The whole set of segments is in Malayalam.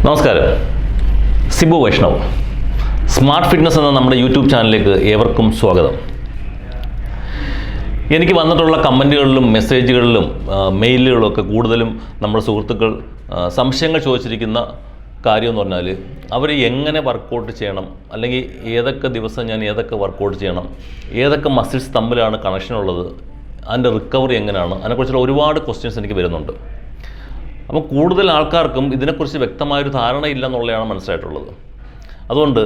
നമസ്കാരം, സിബു വൈഷ്ണവ്. സ്മാർട്ട് ഫിറ്റ്നസ് എന്ന നമ്മുടെ യൂട്യൂബ് ചാനലിലേക്ക് ഏവർക്കും സ്വാഗതം. എനിക്ക് വന്നിട്ടുള്ള കമൻറ്റുകളിലും മെസ്സേജുകളിലും മെയിലുകളിലൊക്കെ കൂടുതലും നമ്മുടെ സുഹൃത്തുക്കൾ സംശയങ്ങൾ ചോദിച്ചിരിക്കുന്ന കാര്യം എന്ന് പറഞ്ഞാൽ അവർ എങ്ങനെ വർക്കൗട്ട് ചെയ്യണം, അല്ലെങ്കിൽ ഏതൊക്കെ ദിവസം ഞാൻ ഏതൊക്കെ വർക്കൗട്ട് ചെയ്യണം, ഏതൊക്കെ മസിൽസ് തമ്മിലാണ് കണക്ഷൻ ഉള്ളത്, അതിൻ്റെ റിക്കവറി എങ്ങനെയാണ്, അതിനെക്കുറിച്ചുള്ള ഒരുപാട് ക്വസ്റ്റ്യൻസ് എനിക്ക് വരുന്നുണ്ട്. അപ്പോൾ കൂടുതൽ ആൾക്കാർക്കും ഇതിനെക്കുറിച്ച് വ്യക്തമായൊരു ധാരണയില്ല എന്നുള്ളതാണ് മനസ്സിലായിട്ടുള്ളത്. അതുകൊണ്ട്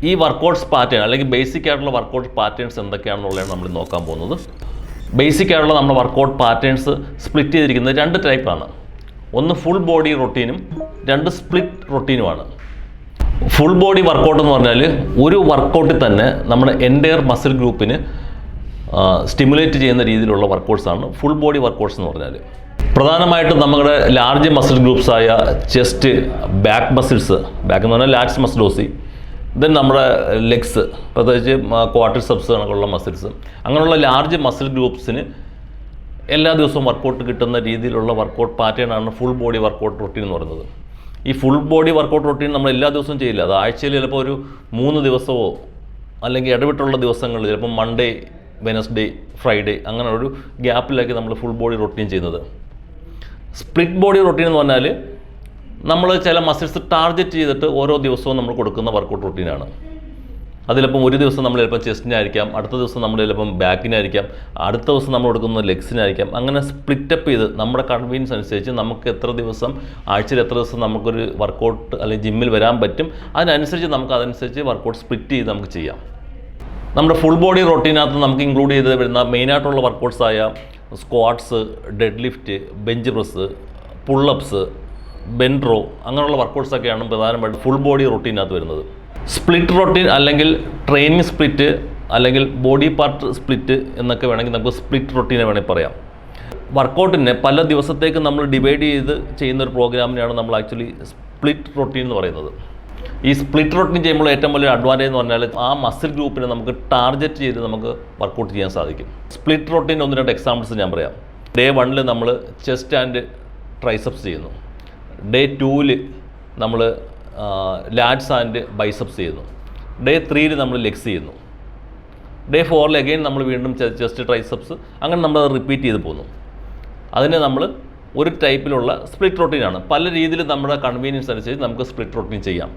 ഈ വർക്കൗട്ട്സ് പാറ്റേൺ അല്ലെങ്കിൽ ബേസിക് ആയിട്ടുള്ള വർക്കൗട്ട് പാറ്റേൺസ് എന്തൊക്കെയാണെന്നുള്ളതാണ് നമ്മൾ നോക്കാൻ പോകുന്നത്. ബേസിക് ആയിട്ടുള്ള നമ്മുടെ വർക്കൗട്ട് പാറ്റേൺസ് സ്പ്ലിറ്റ് ചെയ്തിരിക്കുന്നത് രണ്ട് ടൈപ്പാണ്. ഒന്ന് ഫുൾ ബോഡി റൊട്ടീനും രണ്ട് സ്പ്ലിറ്റ് റൊട്ടീനുമാണ്. ഫുൾ ബോഡി വർക്കൗട്ട് എന്ന് പറഞ്ഞാൽ ഒരു വർക്കൗട്ടിൽ തന്നെ നമ്മുടെ എൻ്റയർ മസിൽ ഗ്രൂപ്പിന് സ്റ്റിമുലേറ്റ് ചെയ്യുന്ന രീതിയിലുള്ള വർക്കൗട്ട്സാണ് ഫുൾ ബോഡി വർക്കൗട്ട്സ് എന്ന് പറഞ്ഞാൽ. പ്രധാനമായിട്ടും നമ്മുടെ ലാർജ് മസിൽ ഗ്രൂപ്പ്സായ ചെസ്റ്റ്, ബാക്ക് മസിൽസ്, ബാക്ക് എന്ന് പറഞ്ഞാൽ ലാറ്റ്സ് മസിലോസി, ദെൻ നമ്മുടെ ലെഗ്സ്, പ്രത്യേകിച്ച് ക്വാഡ്രിസെപ്സ് കണക്കുള്ള മസിൽസ്, അങ്ങനെയുള്ള ലാർജ് മസിൽ ഗ്രൂപ്പ്സിന് എല്ലാ ദിവസവും വർക്കൗട്ട് കിട്ടുന്ന രീതിയിലുള്ള വർക്കൗട്ട് പാറ്റേണാണ് ഫുൾ ബോഡി വർക്കൗട്ട് റൊട്ടീൻ എന്ന് പറയുന്നത്. ഈ ഫുൾ ബോഡി വർക്കൗട്ട് റൊട്ടീൻ നമ്മൾ എല്ലാ ദിവസവും ചെയ്യില്ല. അത് ആഴ്ചയിൽ ചിലപ്പോൾ ഒരു 3 ദിവസമോ അല്ലെങ്കിൽ ഇടവിട്ടുള്ള ദിവസങ്ങളിൽ ചിലപ്പോൾ മൺഡേ, വെനസ്ഡേ, ഫ്രൈഡേ അങ്ങനെ ഒരു ഗ്യാപ്പിലാക്കി നമ്മൾ ഫുൾ ബോഡി റൊട്ടീൻ ചെയ്യുന്നത്. സ്പ്ലിറ്റ് ബോഡി റൊട്ടീൻ എന്ന് പറഞ്ഞാൽ നമ്മൾ ചില മസിൽസ് ടാർഗറ്റ് ചെയ്തിട്ട് ഓരോ ദിവസവും നമ്മൾ കൊടുക്കുന്ന വർക്കൗട്ട് റൊട്ടീനാണ്. അതിലിപ്പം ഒരു ദിവസം നമ്മൾ ചിലപ്പോൾ ചെസ്റ്റിനായിരിക്കാം, അടുത്ത ദിവസം നമ്മൾ ചിലപ്പം ബാക്കിനായിരിക്കാം, അടുത്ത ദിവസം നമ്മൾ കൊടുക്കുന്നത് ലെഗ്സിനായിരിക്കാം. അങ്ങനെ സ്പ്ലിറ്റപ്പ് ചെയ്ത് നമ്മുടെ കൺവീനിയൻസ് അനുസരിച്ച് നമുക്ക് എത്ര ദിവസം, ആഴ്ചയിൽ എത്ര ദിവസം നമുക്കൊരു വർക്കൗട്ട് അല്ലെങ്കിൽ ജിമ്മിൽ വരാൻ പറ്റും, അതിനനുസരിച്ച് നമുക്ക് അതനുസരിച്ച് വർക്കൗട്ട് സ്പ്ലിറ്റ് ചെയ്ത് നമുക്ക് ചെയ്യാം. നമ്മുടെ ഫുൾ ബോഡി റൊട്ടീനകത്ത് നമുക്ക് ഇൻക്ലൂഡ് ചെയ്ത് വരുന്ന മെയിനായിട്ടുള്ള വർക്കൗട്ട്സായ squats, deadlift, bench press, pullups, bent row അങ്ങനെയുള്ള വർക്കൗട്ട്സൊക്കെയാണ് പ്രധാനമായിട്ട് ഫുൾ ബോഡി റൊട്ടീനകത്ത് വരുന്നത്. സ്പ്ലിറ്റ് റൊട്ടീൻ അല്ലെങ്കിൽ ട്രെയിനിങ് സ്പ്ലിറ്റ് അല്ലെങ്കിൽ ബോഡി പാർട്ട് സ്പ്ലിറ്റ് എന്നൊക്കെ വേണമെങ്കിൽ നമുക്ക് സ്പ്ലിറ്റ് റൊട്ടീനെ വേണമെങ്കിൽ പറയാം. വർക്കൗട്ടിനെ പല ദിവസത്തേക്ക് നമ്മൾ ഡിവൈഡ് ചെയ്ത് ചെയ്യുന്ന ഒരു പ്രോഗ്രാമിനെയാണ് നമ്മൾ ആക്ച്വലി സ്പ്ലിറ്റ് റൊട്ടീൻ എന്ന് പറയുന്നത്. ഈ സ്പ്ലിറ്റ് റൊട്ടീൻ ചെയ്യുമ്പോൾ ഏറ്റവും വലിയ അഡ്വാൻറ്റേജ് എന്ന് പറഞ്ഞാൽ ആ മസിൽ ഗ്രൂപ്പിനെ നമുക്ക് ടാർഗറ്റ് ചെയ്ത് നമുക്ക് വർക്കൗട്ട് ചെയ്യാൻ സാധിക്കും. സ്പ്ലിറ്റ് റൊട്ടീൻ 1-2 എക്സാമ്പിൾസ് ഞാൻ പറയാം. ഡേ 1 നമ്മൾ ചെസ്റ്റ് ആൻഡ് ട്രൈസെപ്സ് ചെയ്യുന്നു. ഡേ 2 നമ്മൾ ലാറ്റ്സ് ആൻഡ് ബൈസെപ്സ് ചെയ്യുന്നു. ഡേ 3 നമ്മൾ ലെഗ്സ് ചെയ്യുന്നു. ഡേ 4 അഗെയിൻ നമ്മൾ വീണ്ടും ചെസ്റ്റ്, ട്രൈസെപ്സ്, അങ്ങനെ നമ്മൾ റിപ്പീറ്റ് ചെയ്ത് പോകുന്നു. അതിന് നമ്മൾ ഒരു ടൈപ്പിലുള്ള സ്പ്ലിറ്റ് റൊട്ടീനാണ്. പല രീതിയിൽ നമ്മുടെ കൺവീനിയൻസ് അനുസരിച്ച് നമുക്ക് സ്പ്ലിറ്റ് റൊട്ടീൻ ചെയ്യാം.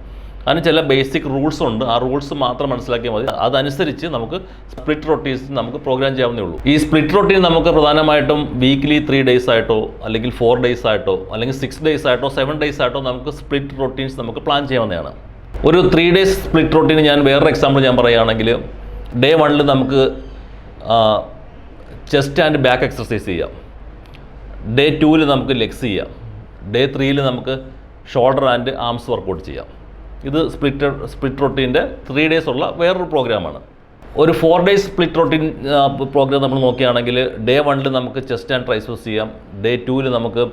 അതിന് ചില ബേസിക് റൂൾസ് ഉണ്ട്. ആ റൂൾസ് മാത്രം മനസ്സിലാക്കിയാൽ മതി. അതനുസരിച്ച് നമുക്ക് സ്പ്ലിറ്റ് റൊട്ടീൻസ് നമുക്ക് പ്രോഗ്രാം ചെയ്യാവുന്നേ ഉള്ളൂ. ഈ സ്പ്ലിറ്റ് റൊട്ടീൻ നമുക്ക് പ്രധാനമായിട്ടും വീക്ക്ലി 3 ഡേയ്സ് ആയിട്ടോ അല്ലെങ്കിൽ 4 ഡേയ്സ് ആയിട്ടോ അല്ലെങ്കിൽ 6 ഡേയ്സ് ആയിട്ടോ 7 ഡേയ്സ് ആയിട്ടോ നമുക്ക് സ്പ്ലിറ്റ് റൊട്ടീൻസ് നമുക്ക് പ്ലാൻ ചെയ്യാവുന്നതാണ്. ഒരു 3 ഡേയ്സ് സ്പ്ലിറ്റ് റൊട്ടീൻ ഞാൻ വേറൊരു എക്സാമ്പിൾ ഞാൻ പറയുകയാണെങ്കിൽ, ഡേ 1 നമുക്ക് ചെസ്റ്റ് ആൻഡ് ബാക്ക് എക്സർസൈസ് ചെയ്യാം. ഡേ 2 നമുക്ക് ലെഗ്സ് ചെയ്യാം. ഡേ 3 നമുക്ക് ഷോൾഡർ ആൻഡ് ആംസ് വർക്കൗട്ട് ചെയ്യാം. ഇത് സ്പ്ലിറ്റ് റൊട്ടീൻ്റെ 3 ഡേയ്സ് ഉള്ള വേറൊരു പ്രോഗ്രാമാണ്. ഒരു 4 ഡേയ്സ് സ്പ്ലിറ്റ് റൊട്ടീൻ പ്രോഗ്രാം നമ്മൾ നോക്കുകയാണെങ്കിൽ, ഡേ 1 നമുക്ക് ചെസ്റ്റ് ആൻഡ് ട്രൈസെപ്സ് ചെയ്യാം. ഡേ 2 നമുക്ക്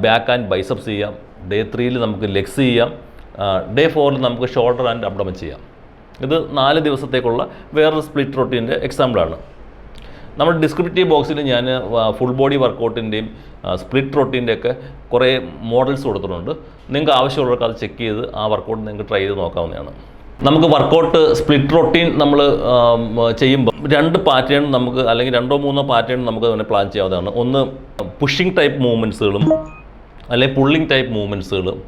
ബാക്ക് ആൻഡ് ബൈസെപ്സ് ചെയ്യാം. ഡേ 3 നമുക്ക് ലെഗ്സ് ചെയ്യാം. ഡേ 4 നമുക്ക് ഷോൾഡർ ആൻഡ് അബ്ഡമൻ ചെയ്യാം. ഇത് 4 ദിവസത്തേക്കുള്ള വേറൊരു സ്പ്ലിറ്റ് റൊട്ടീൻ്റെ എക്സാമ്പിളാണ്. നമ്മുടെ ഡിസ്ക്രിപ്റ്റീവ് ബോക്സിൽ ഞാൻ ഫുൾ ബോഡി വർക്കൗട്ടിൻ്റെയും സ്പ്ലിറ്റ് റൊട്ടീൻ്റെ ഒക്കെ കുറേ മോഡൽസ് കൊടുത്തിട്ടുണ്ട്. നിങ്ങൾക്ക് ആവശ്യമുള്ളവർക്ക് അത് ചെക്ക് ചെയ്ത് ആ വർക്കൗട്ട് നിങ്ങൾക്ക് ട്രൈ ചെയ്ത് നോക്കാവുന്നതാണ്. നമുക്ക് വർക്കൗട്ട് സ്പ്ലിറ്റ് റൊട്ടീൻ നമ്മൾ ചെയ്യുമ്പോൾ 2 പാറ്റേൺ നമുക്ക്, അല്ലെങ്കിൽ 2-3 പാറ്റേൺ നമുക്ക് തന്നെ പ്ലാൻ ചെയ്യാവുന്നതാണ്. ഒന്ന് പുഷിംഗ് ടൈപ്പ് മൂവ്മെൻറ്റ്സുകളും അല്ലെങ്കിൽ പുള്ളിംഗ് ടൈപ്പ് മൂവ്മെൻറ്റ്സുകളും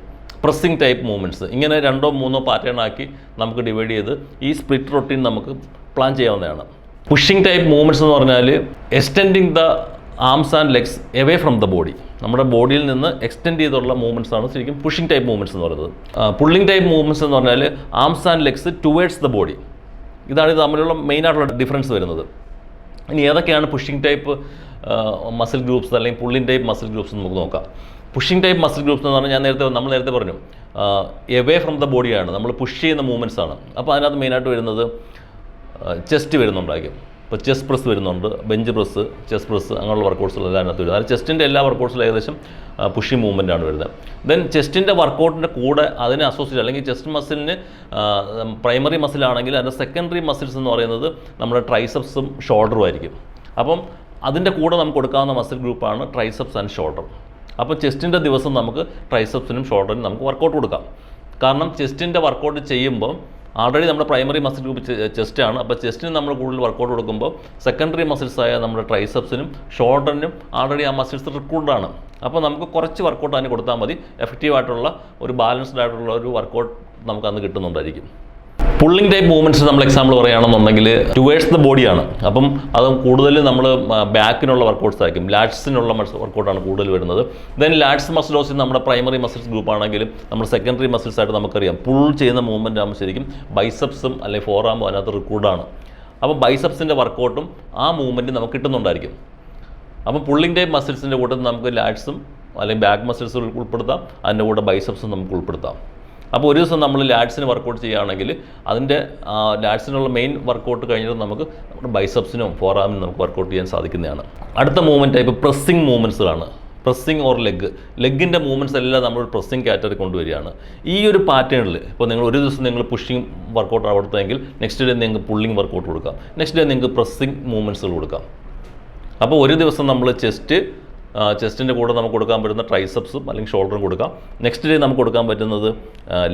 പ്രസ്സിംഗ് ടൈപ്പ് മൂവ്മെൻറ്റ്സ്, ഇങ്ങനെ 2-3 പാറ്റേൺ ആക്കി നമുക്ക് ഡിവൈഡ് ചെയ്ത് ഈ സ്പ്ലിറ്റ് റൊട്ടീൻ നമുക്ക് പ്ലാൻ ചെയ്യാവുന്നതാണ്. പുഷിംഗ് ടൈപ്പ് മൂവ്മെൻറ്റ്സ് എന്ന് പറഞ്ഞാൽ extending the arms and legs away from the body, നമ്മുടെ ബോഡിയിൽ നിന്ന് എക്സ്റ്റെൻഡ് ചെയ്തുള്ള മൂവ്മെൻറ്റ്സ് ആണ് ശരിക്കും പുഷിംഗ് ടൈപ്പ് മൂവ്മെൻറ്റ്സ് എന്ന് പറയുന്നത്. പുള്ളിംഗ് ടൈപ്പ് മൂവ്മെൻറ്റ്സ് എന്ന് പറഞ്ഞാൽ arms and legs towards the body. ഇതാണ് ഇത് തമ്മിലുള്ള മെയിനായിട്ടുള്ള ഡിഫറൻസ് വരുന്നത്. ഇനി ഏതൊക്കെയാണ് പുഷിംഗ് ടൈപ്പ് മസിൽ ഗ്രൂപ്പ്സ് അല്ലെങ്കിൽ പുള്ളിംഗ് ടൈപ്പ് മസിൽ ഗ്രൂപ്പ്സ് നമുക്ക് നോക്കാം. പുഷിംഗ് ടൈപ്പ് മസിൽ ഗ്രൂപ്പ്സ് എന്ന് പറഞ്ഞാൽ നമ്മൾ നേരത്തെ പറഞ്ഞു എവേ ഫ്രം ദ ബോഡിയാണ്, നമ്മൾ പുഷ് ചെയ്യുന്ന മൂവ്മെൻറ്റ്സ് ആണ്. അപ്പോൾ അതിനകത്ത് മെയിനായിട്ട് വരുന്നത് ചെസ്റ്റ് വരുന്നുണ്ടായിരിക്കും. ഇപ്പോൾ ചെസ്റ്റ് പ്രസ് വരുന്നുണ്ട്, ബെഞ്ച് പ്രസ്, ചെസ്റ്റ് പ്രസ്, അങ്ങനെയുള്ള വർക്കൗട്ട്സുകളെല്ലാം അതിനകത്ത് വരുന്നത്. അത് ചെസ്റ്റിൻ്റെ എല്ലാ വർക്കൗട്ട്സിലും ഏകദേശം പുഷിംഗ് മൂവ്മെൻറ്റാണ് വരുന്നത്. ദെൻ ചെസ്റ്റിൻ്റെ വർക്കൗട്ടിൻ്റെ കൂടെ അതിനെ അസോസിയേറ്റ്, അല്ലെങ്കിൽ ചെസ്റ്റ് മസിലിന് പ്രൈമറി മസിലാണെങ്കിൽ അതിൻ്റെ സെക്കൻഡറി മസിൽസ് എന്ന് പറയുന്നത് നമ്മുടെ ട്രൈസെപ്സും ഷോൾഡറും ആയിരിക്കും. അപ്പം അതിൻ്റെ കൂടെ നമുക്ക് കൊടുക്കാവുന്ന മസിൽ ഗ്രൂപ്പാണ് ട്രൈസെപ്സ് ആൻഡ് ഷോൾഡർ. അപ്പോൾ ചെസ്റ്റിൻ്റെ ദിവസം നമുക്ക് ട്രൈസെപ്സിനും ഷോൾഡറിനും നമുക്ക് വർക്കൗട്ട് കൊടുക്കാം. കാരണം ചെസ്റ്റിൻ്റെ വർക്കൗട്ട് ചെയ്യുമ്പോൾ ആൾറെഡി നമ്മുടെ പ്രൈമറി മസിൽ ഗ്രൂപ്പ് ചെസ്റ്റാണ്. അപ്പോൾ ചെസ്റ്റിന് നമ്മൾ കൂടുതൽ വർക്കൗട്ട് കൊടുക്കുമ്പോൾ സെക്കൻഡറി മസിൽസായ നമ്മുടെ ട്രൈസെപ്സിനും ഷോൾഡറിനും ആൾറെഡി ആ മസിൽസ് റിക്രൂട്ടാണ്. അപ്പോൾ നമുക്ക് കുറച്ച് വർക്കൗട്ട് അതിന് കൊടുത്താൽ മതി. എഫക്റ്റീവായിട്ടുള്ള ഒരു ബാലൻസ്ഡ് ആയിട്ടുള്ള ഒരു വർക്കൗട്ട് നമുക്ക് അന്ന് കിട്ടുന്നുണ്ടായിരിക്കും. പുള്ളിങ് ടൈപ്പ് മൂവ്മെൻറ്റ്സ് നമ്മൾ എക്സാമ്പിൾ പറയുകയാണെന്നുണ്ടെങ്കിൽ ടുവേഴ്സ് ദ ബോഡിയാണ്. അപ്പം അത് കൂടുതൽ നമ്മൾ ബാക്കിനുള്ള വർക്കൗട്ട്സ് ആയിരിക്കും. ലാറ്റ്സിനുള്ള വർക്കൗട്ടാണ് കൂടുതൽ വരുന്നത്. ദെൻ ലാറ്റ്സ് മസിലോസിൽ നമ്മുടെ പ്രൈമറി മസിൽസ് ഗ്രൂപ്പ് ആണെങ്കിലും നമ്മുടെ സെക്കൻഡറി മസിൽസ് ആയിട്ട് നമുക്കറിയാം പുൾ ചെയ്യുന്ന മൂവ്മെൻ്റ് ആകുമ്പോൾ ശരിക്കും ബൈസെപ്സും അല്ലെങ്കിൽ ഫോറാമും അതിനകത്ത് റിക്രൂട്ടാണ്. അപ്പോൾ ബൈസെപ്സിൻ്റെ വർക്കൗട്ടും ആ മൂവ്മെൻറ്റ് നമുക്ക് കിട്ടുന്നുണ്ടായിരിക്കും. അപ്പോൾ പുള്ളിങ് ടൈപ്പ് മസിൽസിൻ്റെ കൂട്ടത്തിൽ നമുക്ക് ലാറ്റ്സും അല്ലെങ്കിൽ ബാക്ക് മസിൽസ് ഉൾപ്പെടുത്താം, അതിൻ്റെ കൂടെ ബൈസെപ്സും നമുക്ക് ഉൾപ്പെടുത്താം. അപ്പോൾ ഒരു ദിവസം നമ്മൾ ലാറ്റ്സിന് വർക്കൗട്ട് ചെയ്യുകയാണെങ്കിൽ അതിൻ്റെ ലാറ്റ്സിനുള്ള മെയിൻ വർക്കൗട്ട് കഴിഞ്ഞിട്ട് നമുക്ക് നമ്മുടെ ബൈസെപ്സിനും ഫോറാമിനും നമുക്ക് വർക്കൗട്ട് ചെയ്യാൻ സാധിക്കുന്നതാണ്. അടുത്ത മൂവ്മെൻറ്റ് ടൈപ്പ് പ്രസ്സിങ് മൂവ്മെൻറ്റ്സുകളാണ്. പ്രസ്സിങ് ഓർ ലെഗിൻ്റെ മൂവ്മെൻറ്റ്സ് എല്ലാം നമ്മൾ പ്രസ്സിങ് കാറ്റഗറി കൊണ്ടുവരികയാണ്. ഈ ഒരു പാറ്റേണിൽ ഇപ്പോൾ നിങ്ങൾ ഒരു ദിവസം നിങ്ങൾ പുഷിങ് വർക്കൗട്ട് കൊടുത്തതെങ്കിൽ നെക്സ്റ്റ് ഡേ നിങ്ങൾക്ക് പുള്ളിങ് വർക്കൗട്ട് കൊടുക്കാം, നെക്സ്റ്റ് ഡേ നിങ്ങൾക്ക് പ്രസ്സിങ് മൂവ്മെൻറ്റ്സുകൾ കൊടുക്കാം. അപ്പോൾ ഒരു ദിവസം നമ്മൾ ചെസ്റ്റിൻ്റെ കൂടെ നമുക്ക് കൊടുക്കാൻ പറ്റുന്ന ട്രൈസെപ്സും അല്ലെങ്കിൽ ഷോൾഡറും കൊടുക്കാം. നെക്സ്റ്റ് ഡേ നമുക്ക് കൊടുക്കാൻ പറ്റുന്നത്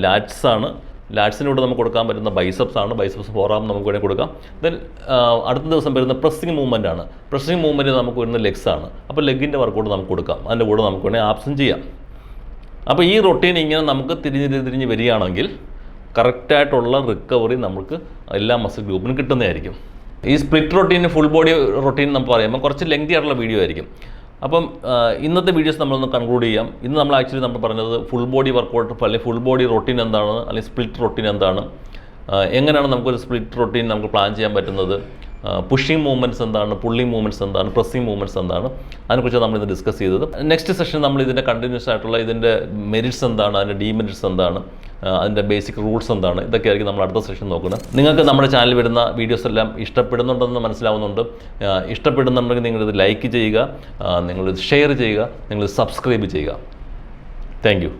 ലാറ്റ്സാണ്. ലാറ്റ്സിനൂടെ നമുക്ക് കൊടുക്കാൻ പറ്റുന്ന ബൈസെപ്സ് ഫോറാം നമുക്ക് വേണമെങ്കിൽ കൊടുക്കാം. ദെൻ അടുത്ത ദിവസം വരുന്ന പ്രസ്സിങ് മൂവ്മെൻ്റ് ആണ്. പ്രസ്സിങ് മൂവ്മെൻറ്റ് നമുക്ക് വരുന്ന ലെഗ്സാണ്. അപ്പോൾ ലെഗിൻ്റെ വർക്കൗട്ട് നമുക്ക് കൊടുക്കാം, അതിൻ്റെ കൂടെ നമുക്ക് വേണമെങ്കിൽ ആപ്സും ചെയ്യാം. അപ്പോൾ ഈ റൊട്ടീൻ ഇങ്ങനെ നമുക്ക് തിരിഞ്ഞ് വരികയാണെങ്കിൽ കറക്റ്റായിട്ടുള്ള റിക്കവറി നമുക്ക് എല്ലാ മസിൽ ഗ്രൂപ്പിനും കിട്ടുന്നതായിരിക്കും. ഈ സ്പ്ലിറ്റ് റൊട്ടീന് ഫുൾ ബോഡി റൊട്ടീൻ നമുക്ക് പറയുമ്പോൾ കുറച്ച് ലെങ്തി ആയിട്ടുള്ള വീഡിയോ ആയിരിക്കും. അപ്പം ഇന്നത്തെ വീഡിയോസ് നമ്മളൊന്ന് കൺക്ലൂഡ് ചെയ്യാം. ഇന്ന് നമ്മൾ ആക്ച്വലി നമ്മൾ പറഞ്ഞത് ഫുൾ ബോഡി വർക്കൗട്ട് അല്ലെങ്കിൽ ഫുൾ ബോഡി റൊട്ടീൻ എന്താണ്, അല്ലെങ്കിൽ സ്പ്ലിറ്റ് റൊട്ടീൻ എന്താണ്, എങ്ങനെയാണ് നമുക്കൊരു സ്പ്ലിറ്റ് റൊട്ടീൻ നമുക്ക് പ്ലാൻ ചെയ്യാൻ പറ്റുന്നത്, പുഷിങ് മൂവ്മെൻറ്റ്സ് എന്താണ്, പുള്ളിങ് മൂവ്മെൻറ്റ്സ് എന്താണ്, പ്രസ്സിങ് മൂവ്മെൻറ്റ്സ് എന്താണ്, അതിനെക്കുറിച്ച് നമ്മൾ ഇന്ന് ഡിസ്കസ് ചെയ്തത്. നെക്സ്റ്റ് സെഷൻ നമ്മൾ ഇതിൻ്റെ കണ്ടിന്യൂസ് ആയിട്ടുള്ള ഇതിൻ്റെ മെറിറ്റ്സ് എന്താണ്, അതിൻ്റെ ഡീമെറിറ്റ്സ് എന്താണ്, അതിൻ്റെ ബേസിക് റൂൾസ് എന്താണ്, ഇതൊക്കെ ആയിരിക്കും നമ്മൾ അടുത്ത സെഷൻ നോക്കുന്നത്. നിങ്ങൾക്ക് നമ്മുടെ ചാനൽ വരുന്ന വീഡിയോസ് എല്ലാം ഇഷ്ടപ്പെടുന്നുണ്ടെന്ന് മനസ്സിലാവുന്നുണ്ട്. ഇഷ്ടപ്പെടുന്നുണ്ടെങ്കിൽ നിങ്ങളിത് ലൈക്ക് ചെയ്യുക, നിങ്ങളിത് ഷെയർ ചെയ്യുക, നിങ്ങളിത് സബ്സ്ക്രൈബ് ചെയ്യുക. Thank you.